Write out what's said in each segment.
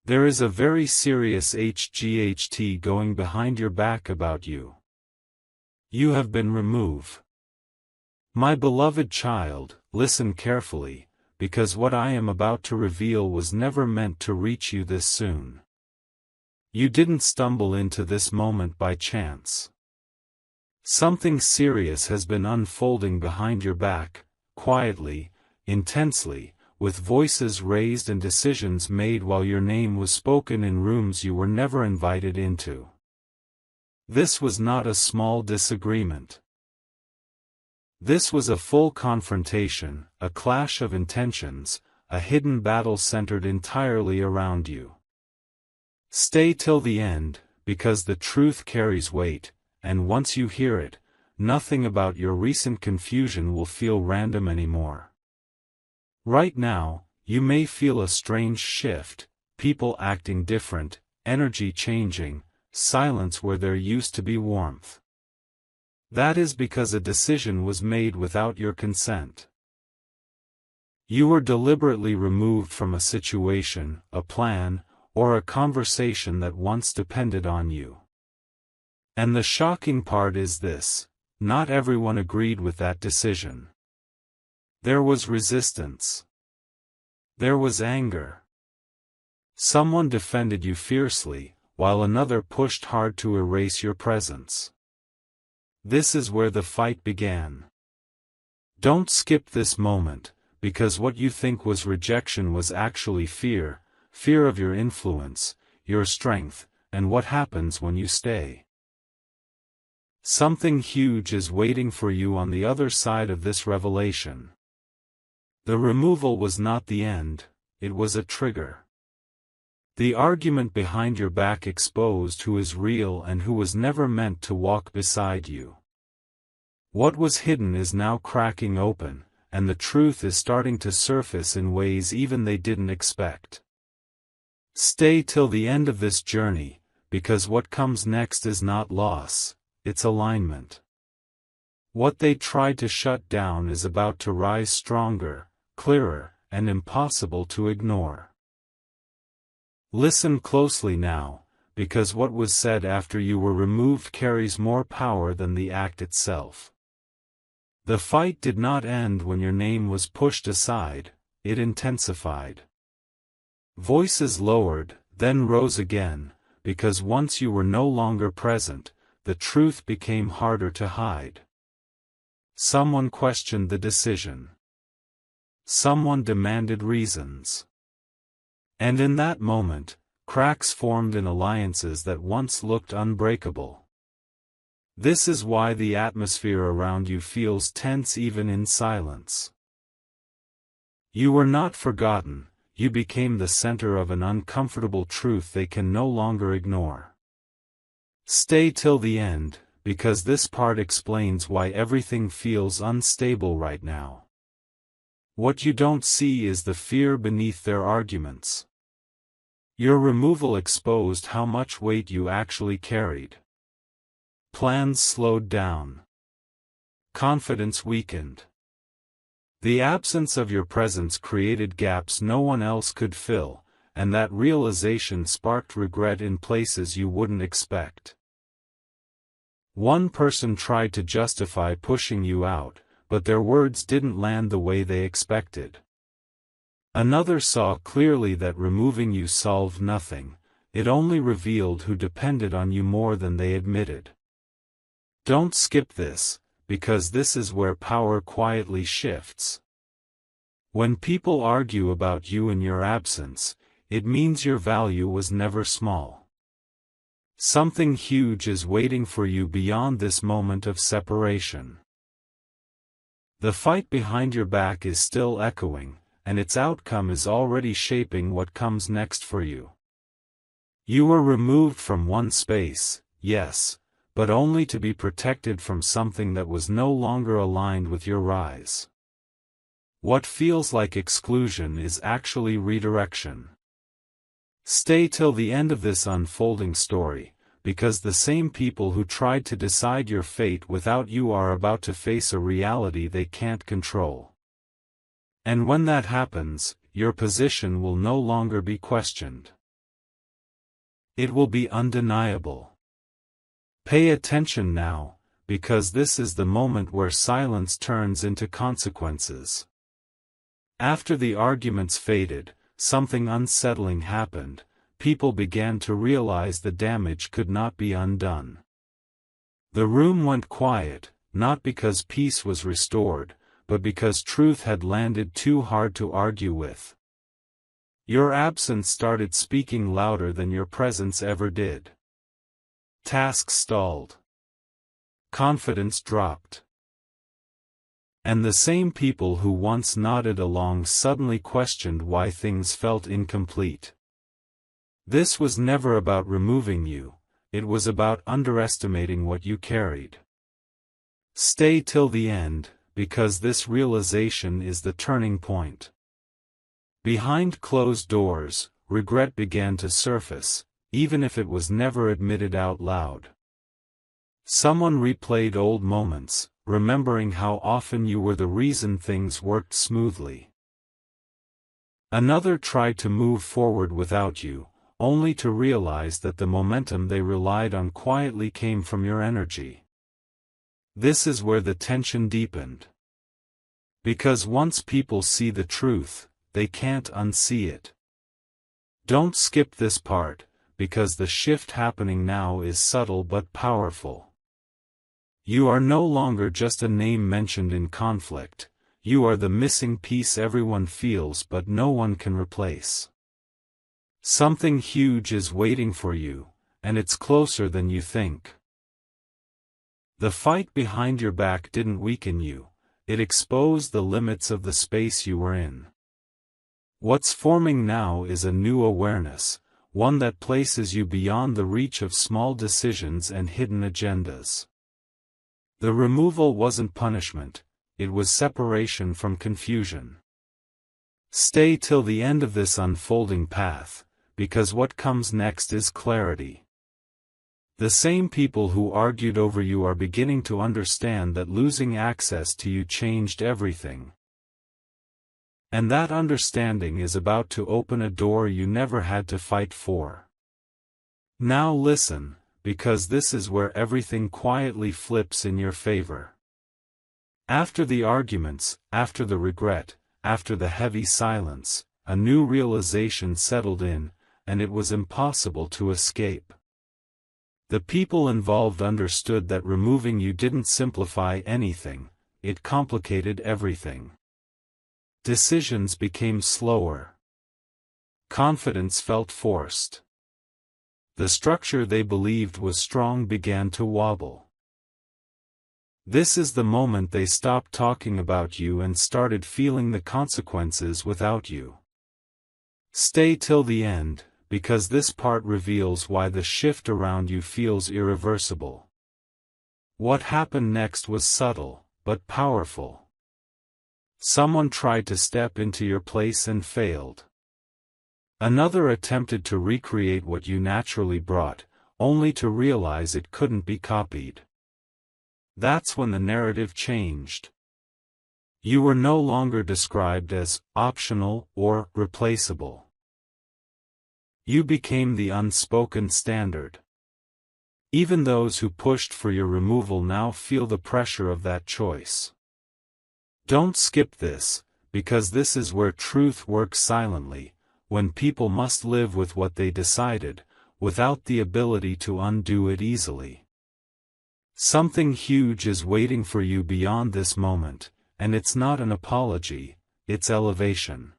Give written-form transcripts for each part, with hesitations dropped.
There is a very serious HGHT going behind your back about you. You have been removed. My beloved child, listen carefully, because what I am about to reveal was never meant to reach you this soon. You didn't stumble into this moment by chance. Something serious has been unfolding behind your back, quietly, intensely, with voices raised and decisions made while your name was spoken in rooms you were never invited into. This was not a small disagreement. This was a full confrontation, a clash of intentions, a hidden battle centered entirely around you. Stay till the end, because the truth carries weight, and once you hear it, nothing about your recent confusion will feel random anymore. Right now, you may feel a strange shift, people acting different, energy changing, silence where there used to be warmth. That is because a decision was made without your consent. You were deliberately removed from a situation, a plan, or a conversation that once depended on you. And the shocking part is this: not everyone agreed with that decision. There was resistance. There was anger. Someone defended you fiercely, while another pushed hard to erase your presence. This is where the fight began. Don't skip this moment, because what you think was rejection was actually fear, fear of your influence, your strength, and what happens when you stay. Something huge is waiting for you on the other side of this revelation. The removal was not the end, it was a trigger. The argument behind your back exposed who is real and who was never meant to walk beside you. What was hidden is now cracking open, and the truth is starting to surface in ways even they didn't expect. Stay till the end of this journey, because what comes next is not loss, it's alignment. What they tried to shut down is about to rise stronger, clearer, and impossible to ignore. Listen closely now, because what was said after you were removed carries more power than the act itself. The fight did not end when your name was pushed aside, it intensified. Voices lowered, then rose again, because once you were no longer present, the truth became harder to hide. Someone questioned the decision. Someone demanded reasons. And in that moment, cracks formed in alliances that once looked unbreakable. This is why the atmosphere around you feels tense even in silence. You were not forgotten, you became the center of an uncomfortable truth they can no longer ignore. Stay till the end, because this part explains why everything feels unstable right now. What you don't see is the fear beneath their arguments. Your removal exposed how much weight you actually carried. Plans slowed down. Confidence weakened. The absence of your presence created gaps no one else could fill, and that realization sparked regret in places you wouldn't expect. One person tried to justify pushing you out, but their words didn't land the way they expected. Another saw clearly that removing you solved nothing, it only revealed who depended on you more than they admitted. Don't skip this, because this is where power quietly shifts. When people argue about you in your absence, it means your value was never small. Something huge is waiting for you beyond this moment of separation. The fight behind your back is still echoing, and its outcome is already shaping what comes next for you. You were removed from one space, yes, but only to be protected from something that was no longer aligned with your rise. What feels like exclusion is actually redirection. Stay till the end of this unfolding story, because the same people who tried to decide your fate without you are about to face a reality they can't control. And when that happens, your position will no longer be questioned. It will be undeniable. Pay attention now, because this is the moment where silence turns into consequences. After the arguments faded, something unsettling happened. People began to realize the damage could not be undone. The room went quiet, not because peace was restored, but because truth had landed too hard to argue with. Your absence started speaking louder than your presence ever did. Tasks stalled. Confidence dropped. And the same people who once nodded along suddenly questioned why things felt incomplete. This was never about removing you, it was about underestimating what you carried. Stay till the end, because this realization is the turning point. Behind closed doors, regret began to surface, even if it was never admitted out loud. Someone replayed old moments, remembering how often you were the reason things worked smoothly. Another tried to move forward without you, only to realize that the momentum they relied on quietly came from your energy. This is where the tension deepened. Because once people see the truth, they can't unsee it. Don't skip this part, because the shift happening now is subtle but powerful. You are no longer just a name mentioned in conflict, you are the missing piece everyone feels but no one can replace. Something huge is waiting for you, and it's closer than you think. The fight behind your back didn't weaken you, it exposed the limits of the space you were in. What's forming now is a new awareness, one that places you beyond the reach of small decisions and hidden agendas. The removal wasn't punishment, it was separation from confusion. Stay till the end of this unfolding path, because what comes next is clarity. The same people who argued over you are beginning to understand that losing access to you changed everything. And that understanding is about to open a door you never had to fight for. Now listen, because this is where everything quietly flips in your favor. After the arguments, after the regret, after the heavy silence, a new realization settled in, and it was impossible to escape. The people involved understood that removing you didn't simplify anything, it complicated everything. Decisions became slower. Confidence felt forced. The structure they believed was strong began to wobble. This is the moment they stopped talking about you and started feeling the consequences without you. Stay till the end, because this part reveals why the shift around you feels irreversible. What happened next was subtle, but powerful. Someone tried to step into your place and failed. Another attempted to recreate what you naturally brought, only to realize it couldn't be copied. That's when the narrative changed. You were no longer described as optional or replaceable. You became the unspoken standard. Even those who pushed for your removal now feel the pressure of that choice. Don't skip this, because this is where truth works silently, when people must live with what they decided, without the ability to undo it easily. Something huge is waiting for you beyond this moment, and it's not an apology, it's elevation.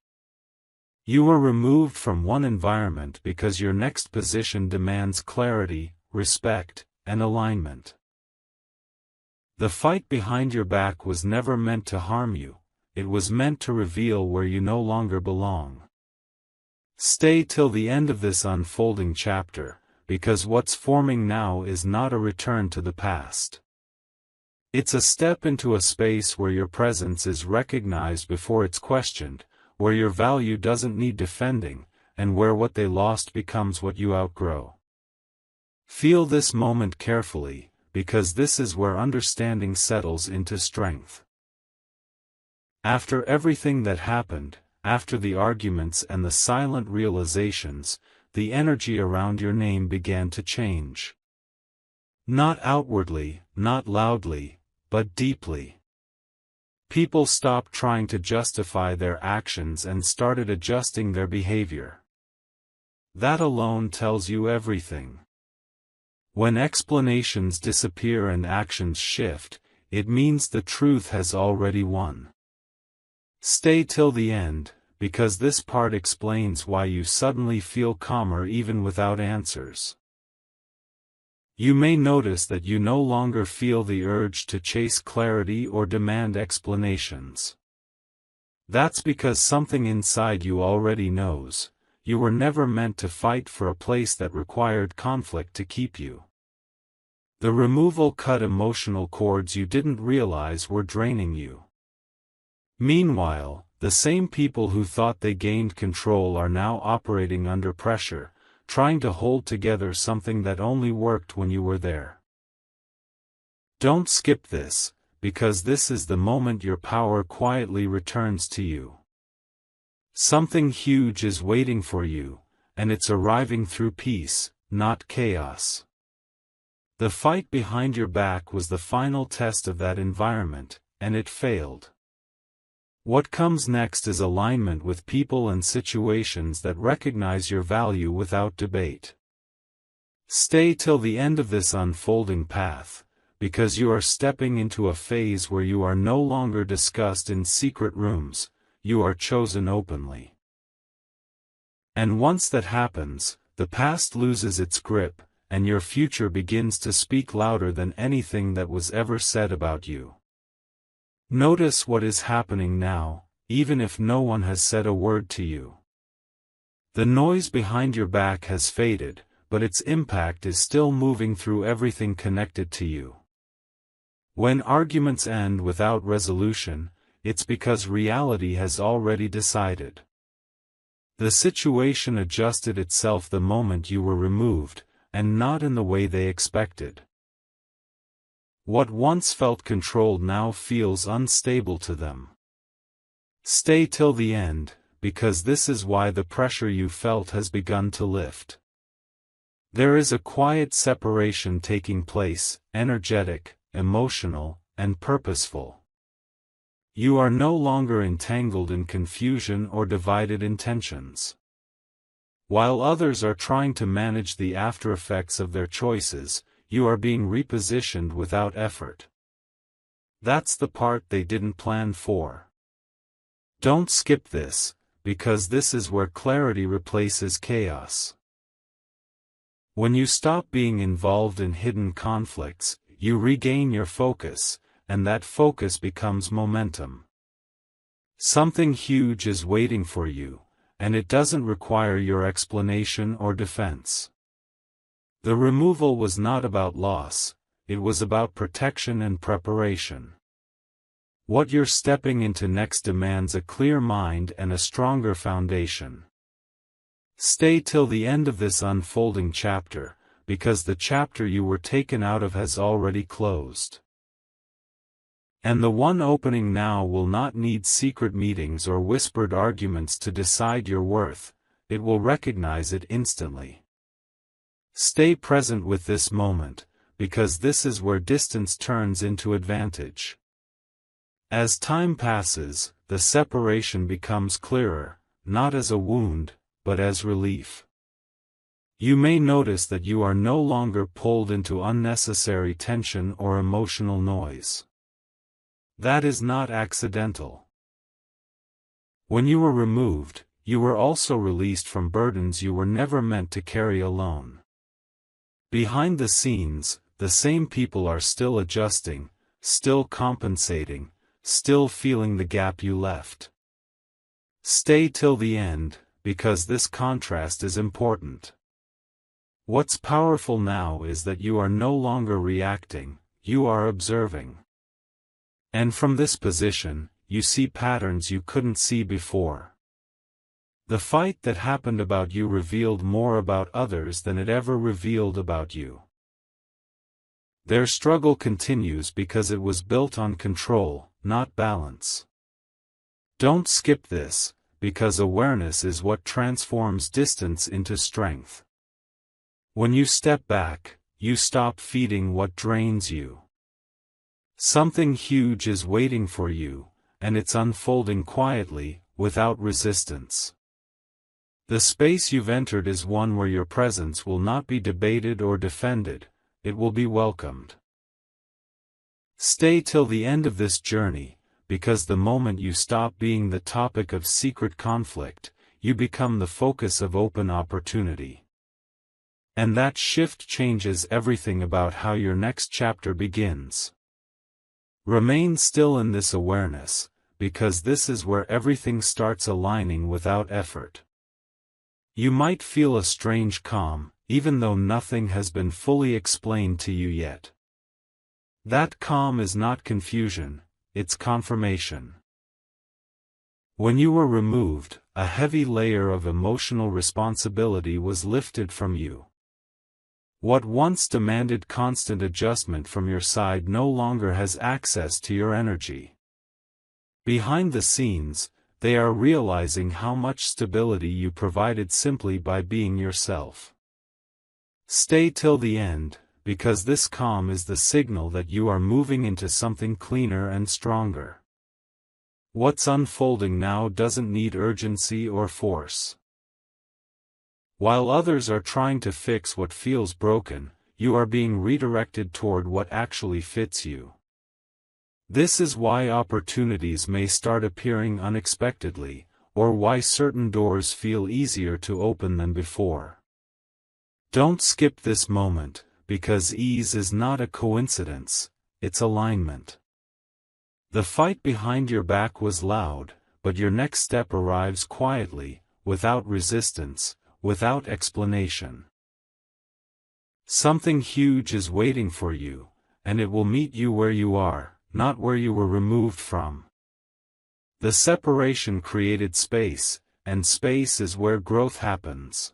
You were removed from one environment because your next position demands clarity, respect, and alignment. The fight behind your back was never meant to harm you, it was meant to reveal where you no longer belong. Stay till the end of this unfolding chapter, because what's forming now is not a return to the past. It's a step into a space where your presence is recognized before it's questioned, where your value doesn't need defending, and where what they lost becomes what you outgrow. Feel this moment carefully, because this is where understanding settles into strength. After everything that happened, after the arguments and the silent realizations, the energy around your name began to change. Not outwardly, not loudly, but deeply. People stopped trying to justify their actions and started adjusting their behavior. That alone tells you everything. When explanations disappear and actions shift, it means the truth has already won. Stay till the end, because this part explains why you suddenly feel calmer even without answers. You may notice that you no longer feel the urge to chase clarity or demand explanations. That's because something inside you already knows. You were never meant to fight for a place that required conflict to keep you. The removal cut emotional cords you didn't realize were draining you. Meanwhile, the same people who thought they gained control are now operating under pressure, trying to hold together something that only worked when you were there. Don't skip this, because this is the moment your power quietly returns to you. Something huge is waiting for you, and it's arriving through peace, not chaos. The fight behind your back was the final test of that environment, and it failed. What comes next is alignment with people and situations that recognize your value without debate. Stay till the end of this unfolding path, because you are stepping into a phase where you are no longer discussed in secret rooms, you are chosen openly. And once that happens, the past loses its grip, and your future begins to speak louder than anything that was ever said about you. Notice what is happening now, even if no one has said a word to you. The noise behind your back has faded, but its impact is still moving through everything connected to you. When arguments end without resolution, it's because reality has already decided. The situation adjusted itself the moment you were removed, and not in the way they expected. What once felt controlled now feels unstable to them. Stay till the end, because this is why the pressure you felt has begun to lift. There is a quiet separation taking place, energetic, emotional, and purposeful. You are no longer entangled in confusion or divided intentions. While others are trying to manage the aftereffects of their choices, you are being repositioned without effort. That's the part they didn't plan for. Don't skip this, because this is where clarity replaces chaos. When you stop being involved in hidden conflicts, you regain your focus, and that focus becomes momentum. Something huge is waiting for you, and it doesn't require your explanation or defense. The removal was not about loss, it was about protection and preparation. What you're stepping into next demands a clear mind and a stronger foundation. Stay till the end of this unfolding chapter, because the chapter you were taken out of has already closed. And the one opening now will not need secret meetings or whispered arguments to decide your worth, it will recognize it instantly. Stay present with this moment, because this is where distance turns into advantage. As time passes, the separation becomes clearer, not as a wound, but as relief. You may notice that you are no longer pulled into unnecessary tension or emotional noise. That is not accidental. When you were removed, you were also released from burdens you were never meant to carry alone. Behind the scenes, the same people are still adjusting, still compensating, still feeling the gap you left. Stay till the end, because this contrast is important. What's powerful now is that you are no longer reacting, you are observing. And from this position, you see patterns you couldn't see before. The fight that happened about you revealed more about others than it ever revealed about you. Their struggle continues because it was built on control, not balance. Don't skip this, because awareness is what transforms distance into strength. When you step back, you stop feeding what drains you. Something huge is waiting for you, and it's unfolding quietly, without resistance. The space you've entered is one where your presence will not be debated or defended, it will be welcomed. Stay till the end of this journey, because the moment you stop being the topic of secret conflict, you become the focus of open opportunity. And that shift changes everything about how your next chapter begins. Remain still in this awareness, because this is where everything starts aligning without effort. You might feel a strange calm, even though nothing has been fully explained to you yet. That calm is not confusion, it's confirmation. When you were removed, a heavy layer of emotional responsibility was lifted from you. What once demanded constant adjustment from your side no longer has access to your energy. Behind the scenes, they are realizing how much stability you provided simply by being yourself. Stay till the end, because this calm is the signal that you are moving into something cleaner and stronger. What's unfolding now doesn't need urgency or force. While others are trying to fix what feels broken, you are being redirected toward what actually fits you. This is why opportunities may start appearing unexpectedly, or why certain doors feel easier to open than before. Don't skip this moment, because ease is not a coincidence, it's alignment. The fight behind your back was loud, but your next step arrives quietly, without resistance, without explanation. Something huge is waiting for you, and it will meet you where you are, not where you were removed from. The separation created space, and space is where growth happens.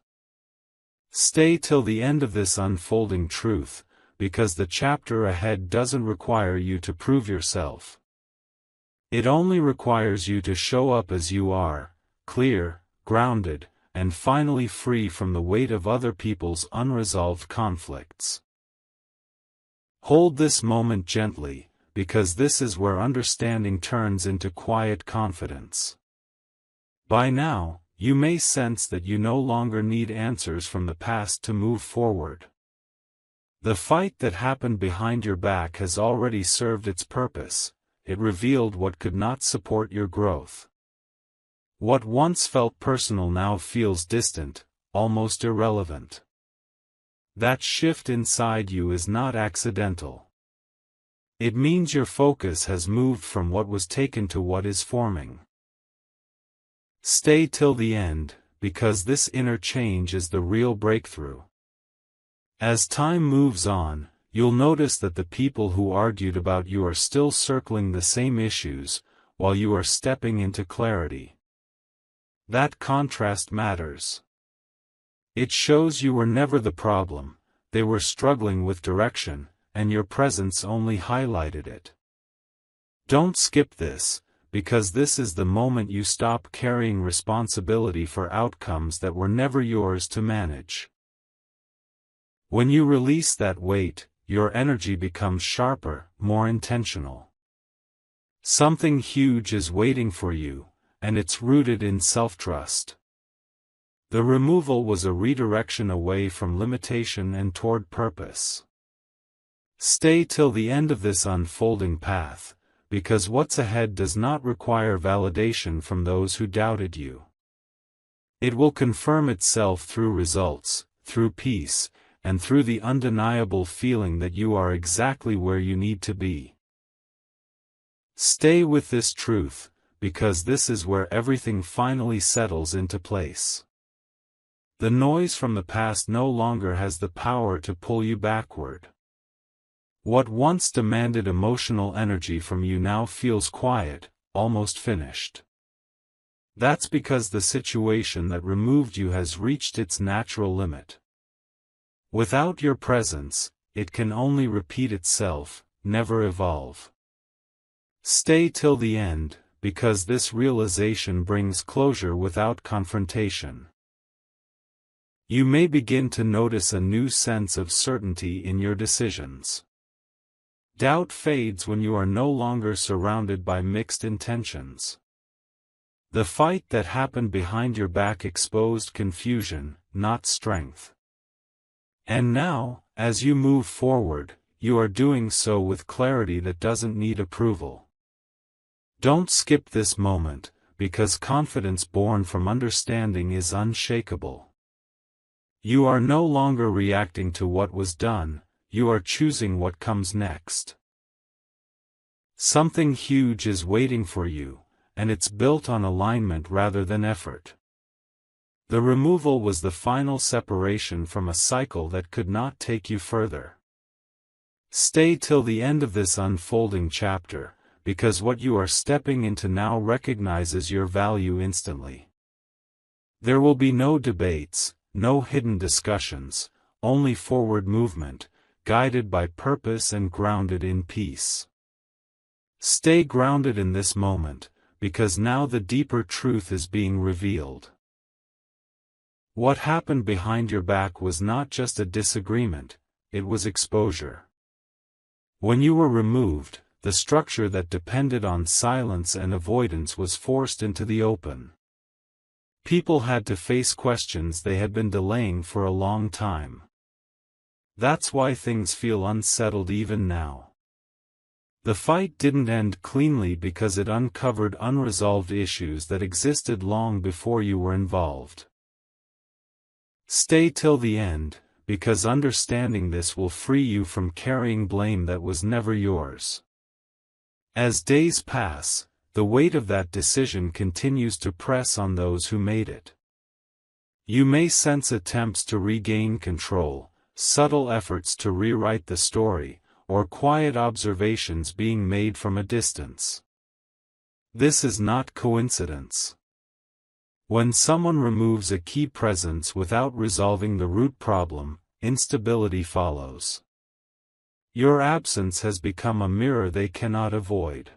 Stay till the end of this unfolding truth, because the chapter ahead doesn't require you to prove yourself. It only requires you to show up as you are, clear, grounded, and finally free from the weight of other people's unresolved conflicts. Hold this moment gently, because this is where understanding turns into quiet confidence. By now, you may sense that you no longer need answers from the past to move forward. The fight that happened behind your back has already served its purpose, it revealed what could not support your growth. What once felt personal now feels distant, almost irrelevant. That shift inside you is not accidental. It means your focus has moved from what was taken to what is forming. Stay till the end, because this inner change is the real breakthrough. As time moves on, you'll notice that the people who argued about you are still circling the same issues, while you are stepping into clarity. That contrast matters. It shows you were never the problem, they were struggling with direction, and your presence only highlighted it. Don't skip this, because this is the moment you stop carrying responsibility for outcomes that were never yours to manage. When you release that weight, your energy becomes sharper, more intentional. Something huge is waiting for you, and it's rooted in self-trust. The removal was a redirection away from limitation and toward purpose. Stay till the end of this unfolding path, because what's ahead does not require validation from those who doubted you. It will confirm itself through results, through peace, and through the undeniable feeling that you are exactly where you need to be. Stay with this truth, because this is where everything finally settles into place. The noise from the past no longer has the power to pull you backward. What once demanded emotional energy from you now feels quiet, almost finished. That's because the situation that removed you has reached its natural limit. Without your presence, it can only repeat itself, never evolve. Stay till the end, because this realization brings closure without confrontation. You may begin to notice a new sense of certainty in your decisions. Doubt fades when you are no longer surrounded by mixed intentions. The fight that happened behind your back exposed confusion, not strength. And now, as you move forward, you are doing so with clarity that doesn't need approval. Don't skip this moment, because confidence born from understanding is unshakable. You are no longer reacting to what was done, you are choosing what comes next. Something huge is waiting for you, and it's built on alignment rather than effort. The removal was the final separation from a cycle that could not take you further. Stay till the end of this unfolding chapter, because what you are stepping into now recognizes your value instantly. There will be no debates, no hidden discussions, only forward movement, guided by purpose and grounded in peace. Stay grounded in this moment, because now the deeper truth is being revealed. What happened behind your back was not just a disagreement, it was exposure. When you were removed, the structure that depended on silence and avoidance was forced into the open. People had to face questions they had been delaying for a long time. That's why things feel unsettled even now. The fight didn't end cleanly because it uncovered unresolved issues that existed long before you were involved. Stay till the end, because understanding this will free you from carrying blame that was never yours. As days pass, the weight of that decision continues to press on those who made it. You may sense attempts to regain control, subtle efforts to rewrite the story, or quiet observations being made from a distance. This is not coincidence. When someone removes a key presence without resolving the root problem, instability follows. Your absence has become a mirror they cannot avoid.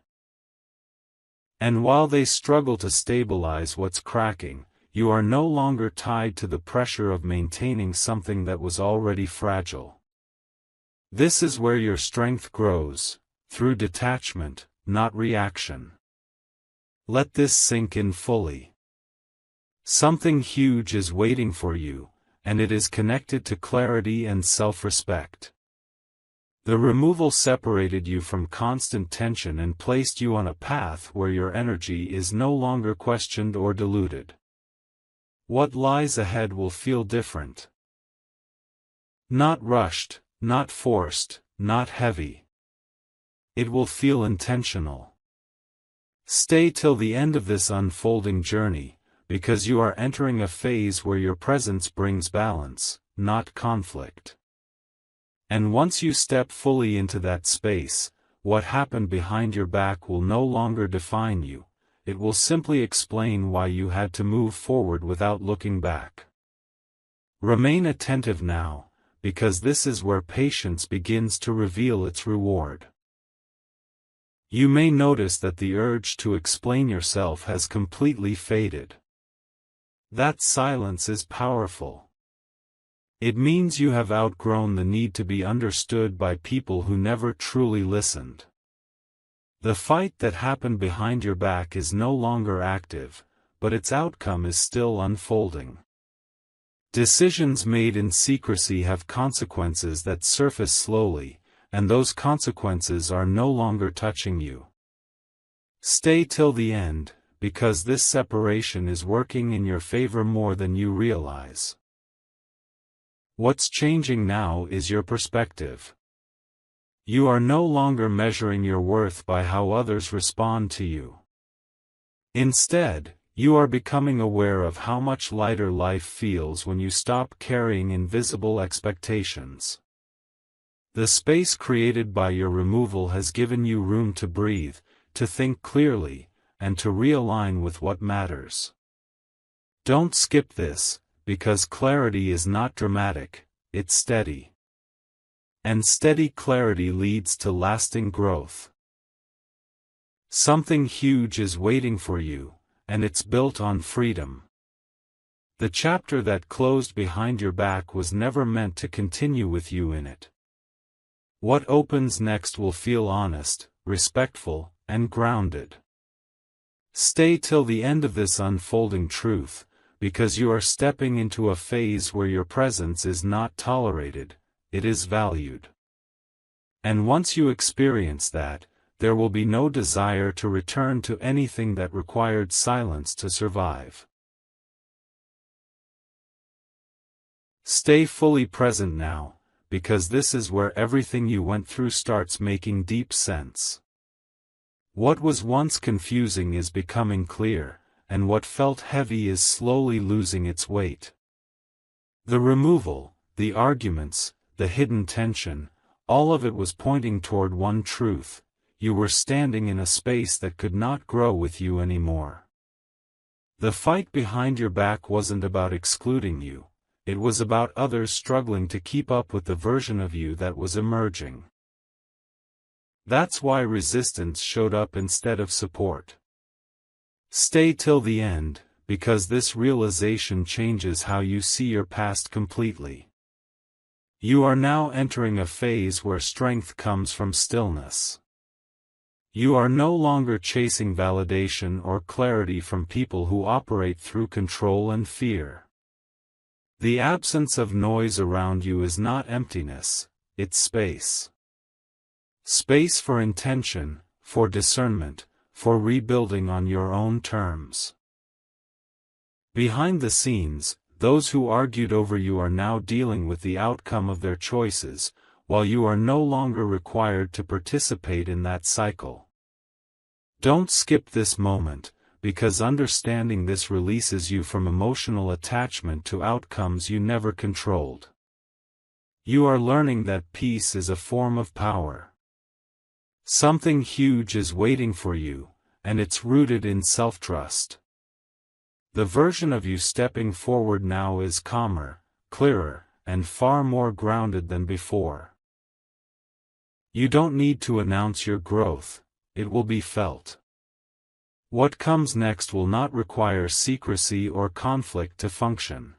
And while they struggle to stabilize what's cracking, you are no longer tied to the pressure of maintaining something that was already fragile. This is where your strength grows, through detachment, not reaction. Let this sink in fully. Something huge is waiting for you, and it is connected to clarity and self-respect. The removal separated you from constant tension and placed you on a path where your energy is no longer questioned or diluted. What lies ahead will feel different. Not rushed, not forced, not heavy. It will feel intentional. Stay till the end of this unfolding journey, because you are entering a phase where your presence brings balance, not conflict. And once you step fully into that space, what happened behind your back will no longer define you, it will simply explain why you had to move forward without looking back. Remain attentive now, because this is where patience begins to reveal its reward. You may notice that the urge to explain yourself has completely faded. That silence is powerful. It means you have outgrown the need to be understood by people who never truly listened. The fight that happened behind your back is no longer active, but its outcome is still unfolding. Decisions made in secrecy have consequences that surface slowly, and those consequences are no longer touching you. Stay till the end, because this separation is working in your favor more than you realize. What's changing now is your perspective. You are no longer measuring your worth by how others respond to you. Instead, you are becoming aware of how much lighter life feels when you stop carrying invisible expectations. The space created by your removal has given you room to breathe, to think clearly, and to realign with what matters. Don't skip this, because clarity is not dramatic, it's steady. And steady clarity leads to lasting growth. Something huge is waiting for you, and it's built on freedom. The chapter that closed behind your back was never meant to continue with you in it. What opens next will feel honest, respectful, and grounded. Stay till the end of this unfolding truth, because you are stepping into a phase where your presence is not tolerated, it is valued. And once you experience that, there will be no desire to return to anything that required silence to survive. Stay fully present now, because this is where everything you went through starts making deep sense. What was once confusing is becoming clear, and what felt heavy is slowly losing its weight. The removal, the arguments, the hidden tension, all of it was pointing toward one truth: you were standing in a space that could not grow with you anymore. The fight behind your back wasn't about excluding you. It was about others struggling to keep up with the version of you that was emerging. That's why resistance showed up instead of support. Stay till the end, because this realization changes how you see your past completely. You are now entering a phase where strength comes from stillness. You are no longer chasing validation or clarity from people who operate through control and fear. The absence of noise around you is not emptiness, it's space. Space for intention, for discernment, for rebuilding on your own terms. Behind the scenes, those who argued over you are now dealing with the outcome of their choices, while you are no longer required to participate in that cycle. Don't skip this moment, because understanding this releases you from emotional attachment to outcomes you never controlled. You are learning that peace is a form of power. Something huge is waiting for you, and it's rooted in self-trust. The version of you stepping forward now is calmer, clearer, and far more grounded than before. You don't need to announce your growth, it will be felt. What comes next will not require secrecy or conflict to function.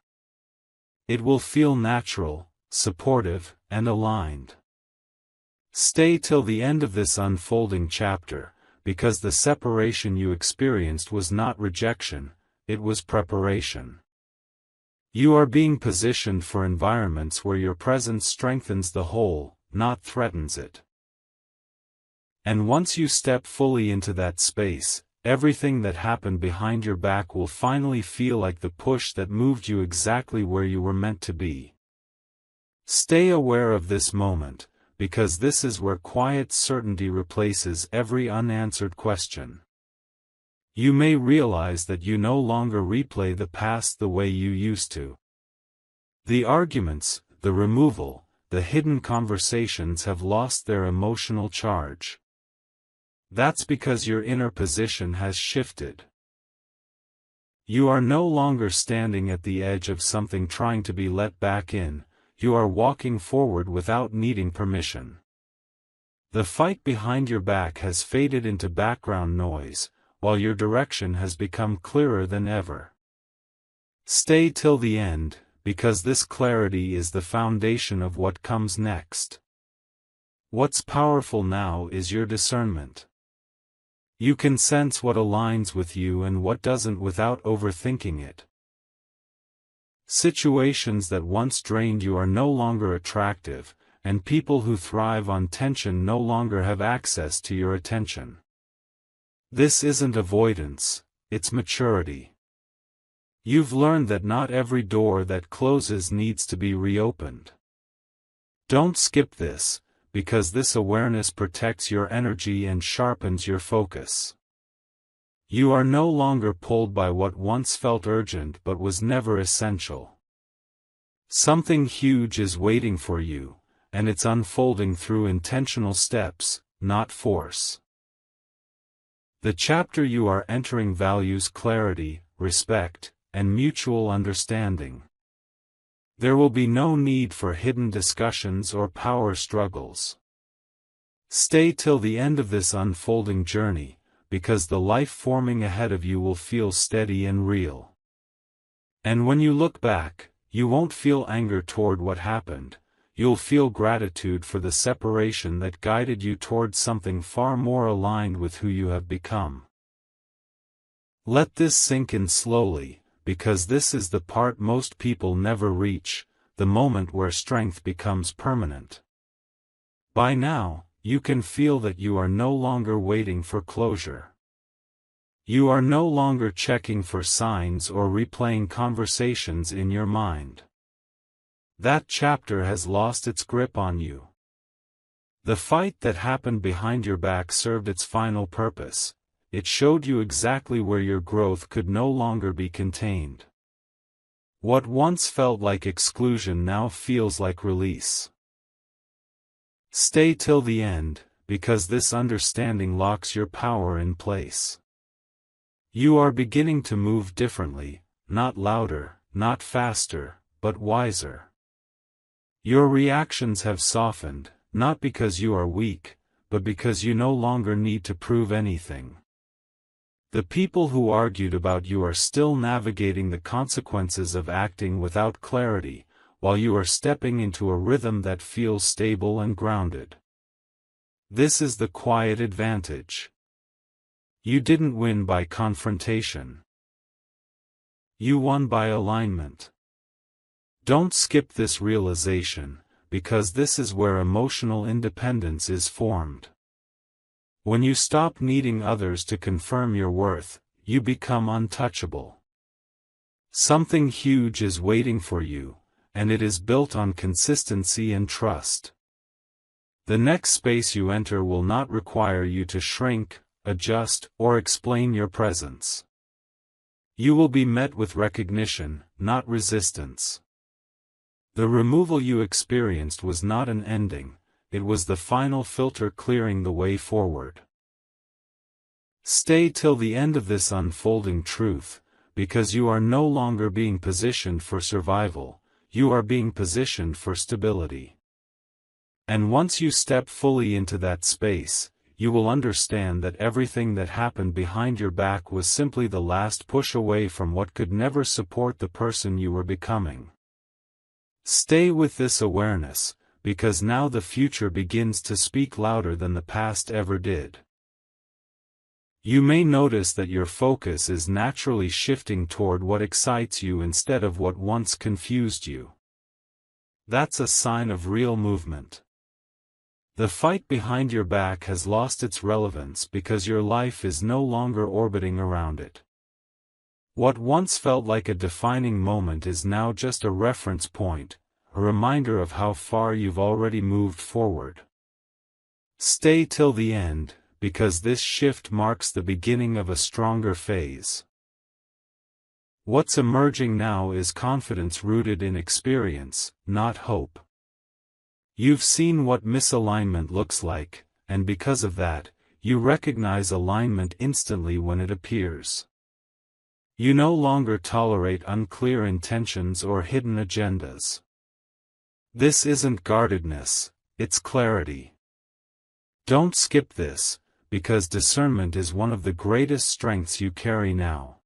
It will feel natural, supportive, and aligned. Stay till the end of this unfolding chapter, because the separation you experienced was not rejection, it was preparation. You are being positioned for environments where your presence strengthens the whole, not threatens it. And once you step fully into that space, everything that happened behind your back will finally feel like the push that moved you exactly where you were meant to be. Stay aware of this moment, because this is where quiet certainty replaces every unanswered question. You may realize that you no longer replay the past the way you used to. The arguments, the removal, the hidden conversations have lost their emotional charge. That's because your inner position has shifted. You are no longer standing at the edge of something trying to be let back in, you are walking forward without needing permission. The fight behind your back has faded into background noise, while your direction has become clearer than ever. Stay till the end, because this clarity is the foundation of what comes next. What's powerful now is your discernment. You can sense what aligns with you and what doesn't without overthinking it. Situations that once drained you are no longer attractive, and people who thrive on tension no longer have access to your attention. This isn't avoidance, it's maturity. You've learned that not every door that closes needs to be reopened. Don't skip this, because this awareness protects your energy and sharpens your focus. You are no longer pulled by what once felt urgent but was never essential. Something huge is waiting for you, and it's unfolding through intentional steps, not force. The chapter you are entering values clarity, respect, and mutual understanding. There will be no need for hidden discussions or power struggles. Stay till the end of this unfolding journey, because the life forming ahead of you will feel steady and real. And when you look back, you won't feel anger toward what happened, you'll feel gratitude for the separation that guided you towards something far more aligned with who you have become. Let this sink in slowly, because this is the part most people never reach, the moment where strength becomes permanent. By now, you can feel that you are no longer waiting for closure. You are no longer checking for signs or replaying conversations in your mind. That chapter has lost its grip on you. The fight that happened behind your back served its final purpose. It showed you exactly where your growth could no longer be contained. What once felt like exclusion now feels like release. Stay till the end, because this understanding locks your power in place. You are beginning to move differently, not louder, not faster, but wiser. Your reactions have softened, not because you are weak, but because you no longer need to prove anything. The people who argued about you are still navigating the consequences of acting without clarity, while you are stepping into a rhythm that feels stable and grounded. This is the quiet advantage. You didn't win by confrontation. You won by alignment. Don't skip this realization, because this is where emotional independence is formed. When you stop needing others to confirm your worth, you become untouchable. Something huge is waiting for you, and it is built on consistency and trust. The next space you enter will not require you to shrink, adjust, or explain your presence. You will be met with recognition, not resistance. The removal you experienced was not an ending, it was the final filter clearing the way forward. Stay till the end of this unfolding truth, because you are no longer being positioned for survival, you are being positioned for stability. And once you step fully into that space, you will understand that everything that happened behind your back was simply the last push away from what could never support the person you were becoming. Stay with this awareness, because now the future begins to speak louder than the past ever did. You may notice that your focus is naturally shifting toward what excites you instead of what once confused you. That's a sign of real movement. The fight behind your back has lost its relevance because your life is no longer orbiting around it. What once felt like a defining moment is now just a reference point, a reminder of how far you've already moved forward. Stay till the end, because this shift marks the beginning of a stronger phase. What's emerging now is confidence rooted in experience, not hope. You've seen what misalignment looks like, and because of that, you recognize alignment instantly when it appears. You no longer tolerate unclear intentions or hidden agendas. This isn't guardedness, it's clarity. Don't skip this, because discernment is one of the greatest strengths you carry now.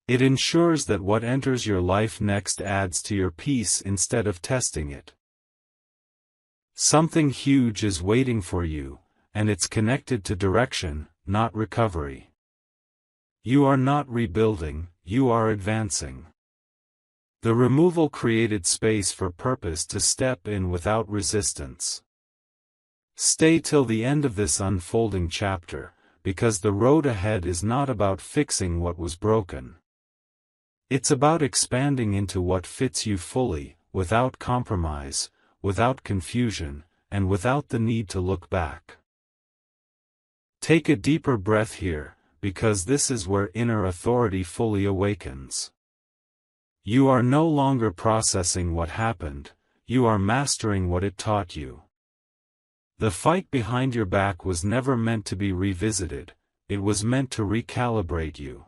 It ensures that what enters your life next adds to your peace instead of testing it. Something huge is waiting for you, and it's connected to direction, not recovery. You are not rebuilding, you are advancing. The removal created space for purpose to step in without resistance. Stay till the end of this unfolding chapter, because the road ahead is not about fixing what was broken. It's about expanding into what fits you fully, without compromise, without confusion, and without the need to look back. Take a deeper breath here, because this is where inner authority fully awakens. You are no longer processing what happened, you are mastering what it taught you. The fight behind your back was never meant to be revisited, it was meant to recalibrate you.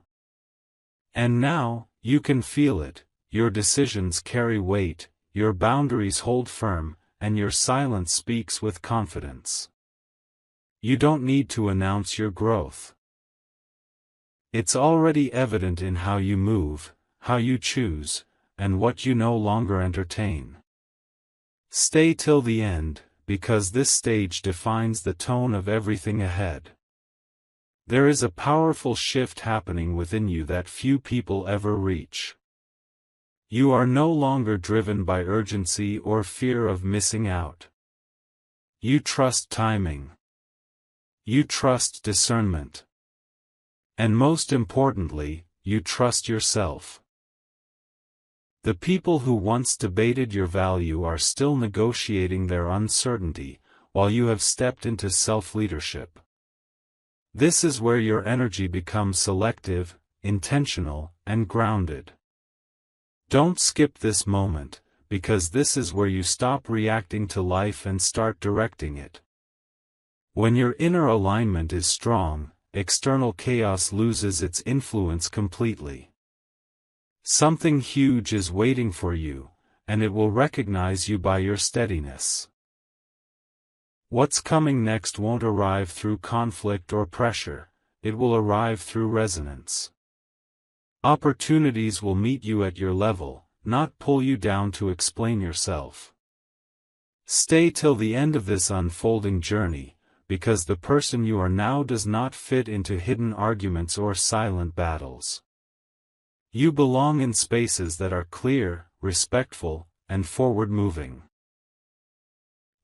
And now, you can feel it, your decisions carry weight, your boundaries hold firm, and your silence speaks with confidence. You don't need to announce your growth. It's already evident in how you move, how you choose, and what you no longer entertain. Stay till the end, because this stage defines the tone of everything ahead. There is a powerful shift happening within you that few people ever reach. You are no longer driven by urgency or fear of missing out. You trust timing. You trust discernment. And most importantly, you trust yourself. The people who once debated your value are still negotiating their uncertainty, while you have stepped into self-leadership. This is where your energy becomes selective, intentional, and grounded. Don't skip this moment, because this is where you stop reacting to life and start directing it. When your inner alignment is strong, external chaos loses its influence completely. Something huge is waiting for you, and it will recognize you by your steadiness. What's coming next won't arrive through conflict or pressure, it will arrive through resonance. Opportunities will meet you at your level, not pull you down to explain yourself. Stay till the end of this unfolding journey, because the person you are now does not fit into hidden arguments or silent battles. You belong in spaces that are clear, respectful, and forward-moving.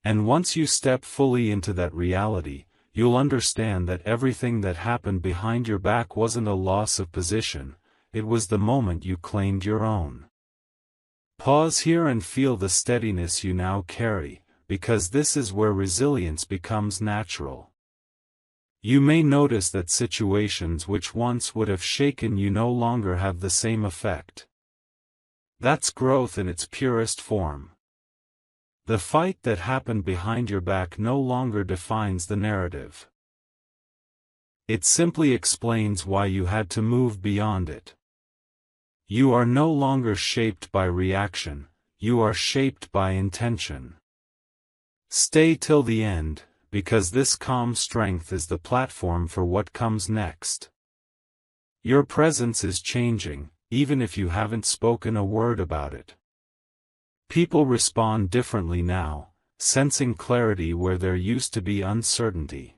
And once you step fully into that reality, you'll understand that everything that happened behind your back wasn't a loss of position, it was the moment you claimed your own. Pause here and feel the steadiness you now carry, because this is where resilience becomes natural. You may notice that situations which once would have shaken you no longer have the same effect. That's growth in its purest form. The fight that happened behind your back no longer defines the narrative. It simply explains why you had to move beyond it. You are no longer shaped by reaction, you are shaped by intention. Stay till the end, because this calm strength is the platform for what comes next. Your presence is changing, even if you haven't spoken a word about it. People respond differently now, sensing clarity where there used to be uncertainty.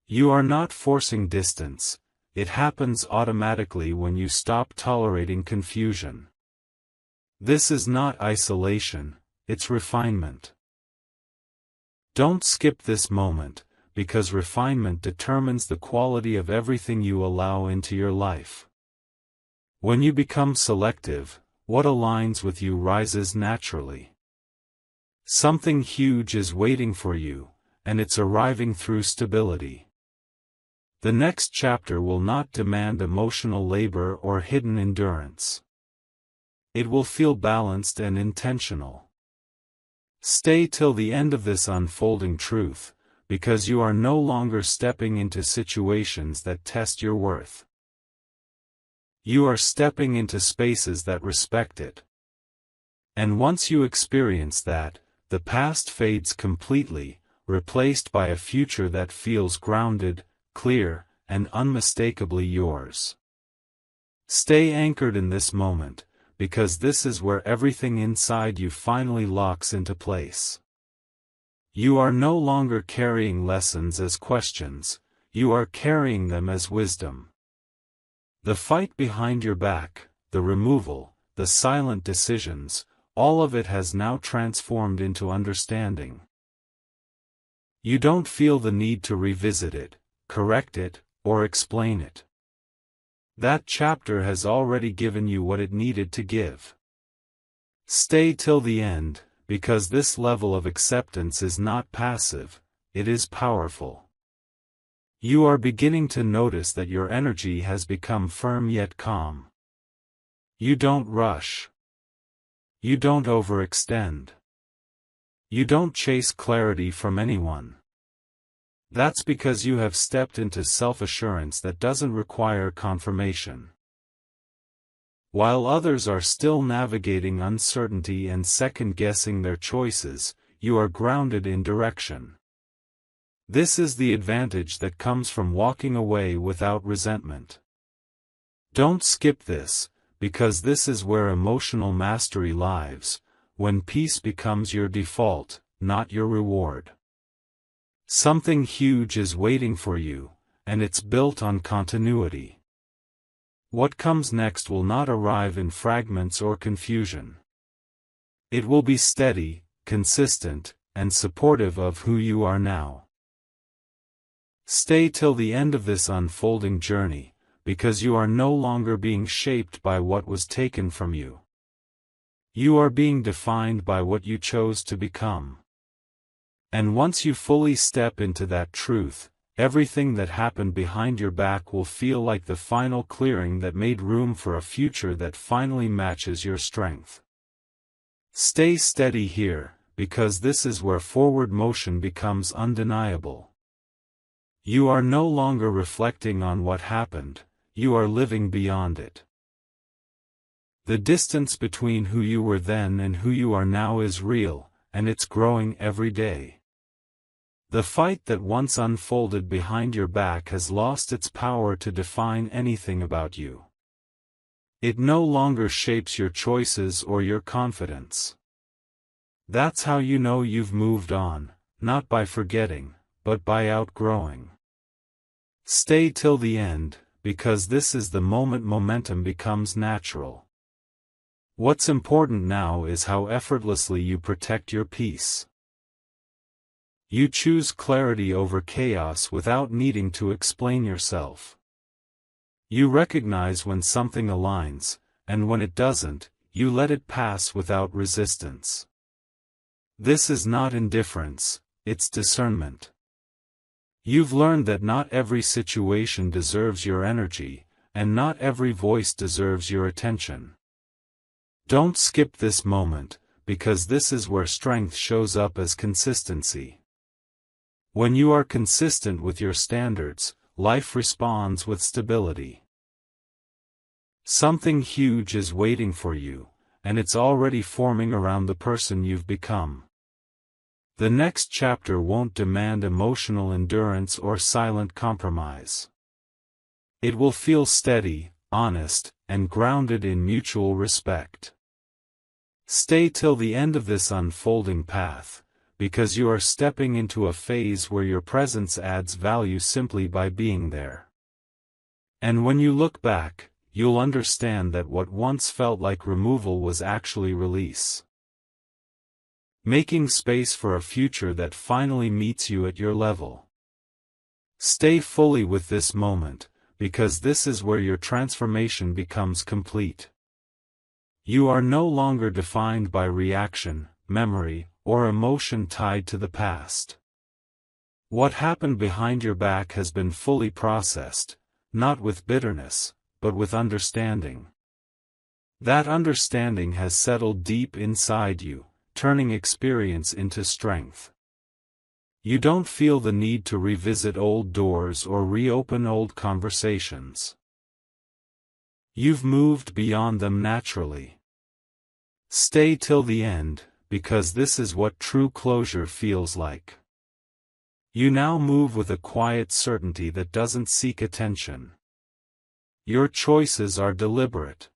You are not forcing distance, it happens automatically when you stop tolerating confusion. This is not isolation, it's refinement. Don't skip this moment, because refinement determines the quality of everything you allow into your life. When you become selective, what aligns with you rises naturally. Something huge is waiting for you, and it's arriving through stability. The next chapter will not demand emotional labor or hidden endurance. It will feel balanced and intentional. Stay till the end of this unfolding truth, because you are no longer stepping into situations that test your worth. You are stepping into spaces that respect it. And once you experience that, the past fades completely, replaced by a future that feels grounded, clear, and unmistakably yours. Stay anchored in this moment, because this is where everything inside you finally locks into place. You are no longer carrying lessons as questions, you are carrying them as wisdom. The fight behind your back, the removal, the silent decisions, all of it has now transformed into understanding. You don't feel the need to revisit it, correct it, or explain it. That chapter has already given you what it needed to give. Stay till the end, because this level of acceptance is not passive, it is powerful. You are beginning to notice that your energy has become firm yet calm. You don't rush. You don't overextend. You don't chase clarity from anyone. That's because you have stepped into self-assurance that doesn't require confirmation. While others are still navigating uncertainty and second-guessing their choices, you are grounded in direction. This is the advantage that comes from walking away without resentment. Don't skip this, because this is where emotional mastery lives, when peace becomes your default, not your reward. Something huge is waiting for you, and it's built on continuity. What comes next will not arrive in fragments or confusion. It will be steady, consistent, and supportive of who you are now. Stay till the end of this unfolding journey, because you are no longer being shaped by what was taken from you. You are being defined by what you chose to become. And once you fully step into that truth, everything that happened behind your back will feel like the final clearing that made room for a future that finally matches your strength. Stay steady here, because this is where forward motion becomes undeniable. You are no longer reflecting on what happened, you are living beyond it. The distance between who you were then and who you are now is real, and it's growing every day. The fight that once unfolded behind your back has lost its power to define anything about you. It no longer shapes your choices or your confidence. That's how you know you've moved on, not by forgetting, but by outgrowing. Stay till the end, because this is the moment momentum becomes natural. What's important now is how effortlessly you protect your peace. You choose clarity over chaos without needing to explain yourself. You recognize when something aligns, and when it doesn't, you let it pass without resistance. This is not indifference, it's discernment. You've learned that not every situation deserves your energy, and not every voice deserves your attention. Don't skip this moment, because this is where strength shows up as consistency. When you are consistent with your standards, life responds with stability. Something huge is waiting for you, and it's already forming around the person you've become. The next chapter won't demand emotional endurance or silent compromise. It will feel steady, honest, and grounded in mutual respect. Stay till the end of this unfolding path, because you are stepping into a phase where your presence adds value simply by being there. And when you look back, you'll understand that what once felt like removal was actually release. Making space for a future that finally meets you at your level. Stay fully with this moment, because this is where your transformation becomes complete. You are no longer defined by reaction, memory, or emotion tied to the past. What happened behind your back has been fully processed, not with bitterness, but with understanding. That understanding has settled deep inside you, turning experience into strength. You don't feel the need to revisit old doors or reopen old conversations. You've moved beyond them naturally. Stay till the end, because this is what true closure feels like. You now move with a quiet certainty that doesn't seek attention. Your choices are deliberate.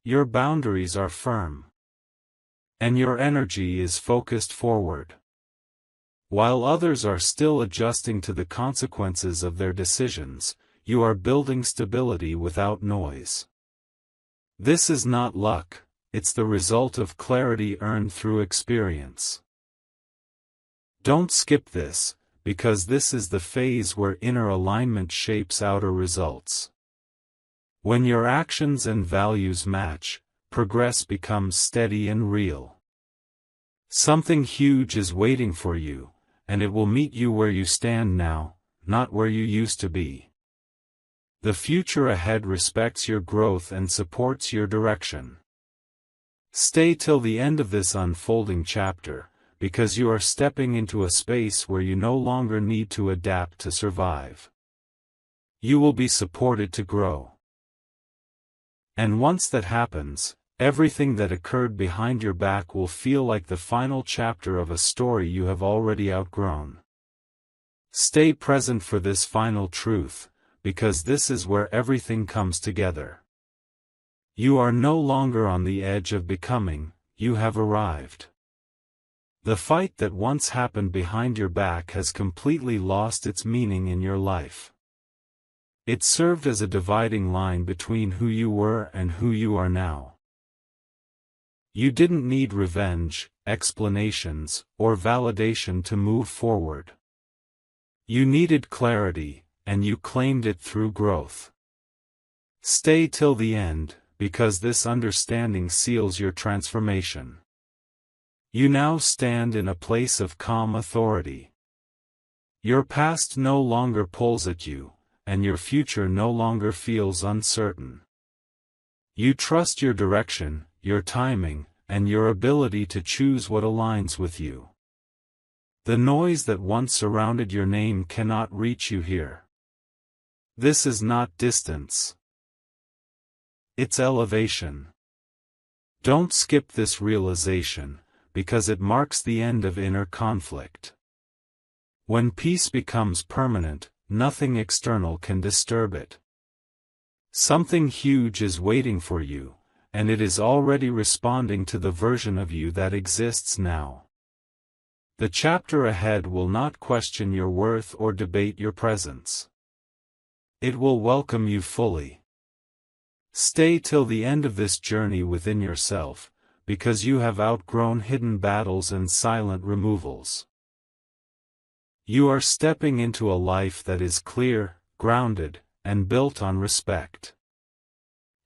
Your boundaries are firm. And your energy is focused forward. While others are still adjusting to the consequences of their decisions, you are building stability without noise. This is not luck, it's the result of clarity earned through experience. Don't skip this, because this is the phase where inner alignment shapes outer results. When your actions and values match, progress becomes steady and real. Something huge is waiting for you, and it will meet you where you stand now, not where you used to be. The future ahead respects your growth and supports your direction. Stay till the end of this unfolding chapter, because you are stepping into a space where you no longer need to adapt to survive. You will be supported to grow. And once that happens, everything that occurred behind your back will feel like the final chapter of a story you have already outgrown. Stay present for this final truth, because this is where everything comes together. You are no longer on the edge of becoming, you have arrived. The fight that once happened behind your back has completely lost its meaning in your life. It served as a dividing line between who you were and who you are now. You didn't need revenge, explanations, or validation to move forward. You needed clarity, and you claimed it through growth. Stay till the end, because this understanding seals your transformation. You now stand in a place of calm authority. Your past no longer pulls at you, and your future no longer feels uncertain. You trust your direction, your timing, and your ability to choose what aligns with you. The noise that once surrounded your name cannot reach you here. This is not distance. It's elevation. Don't skip this realization, because it marks the end of inner conflict. When peace becomes permanent, nothing external can disturb it. Something huge is waiting for you, and it is already responding to the version of you that exists now. The chapter ahead will not question your worth or debate your presence. It will welcome you fully. Stay till the end of this journey within yourself, because you have outgrown hidden battles and silent removals. You are stepping into a life that is clear, grounded, and built on respect.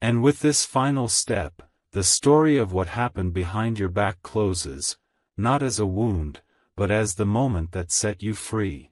And with this final step, the story of what happened behind your back closes, not as a wound, but as the moment that set you free.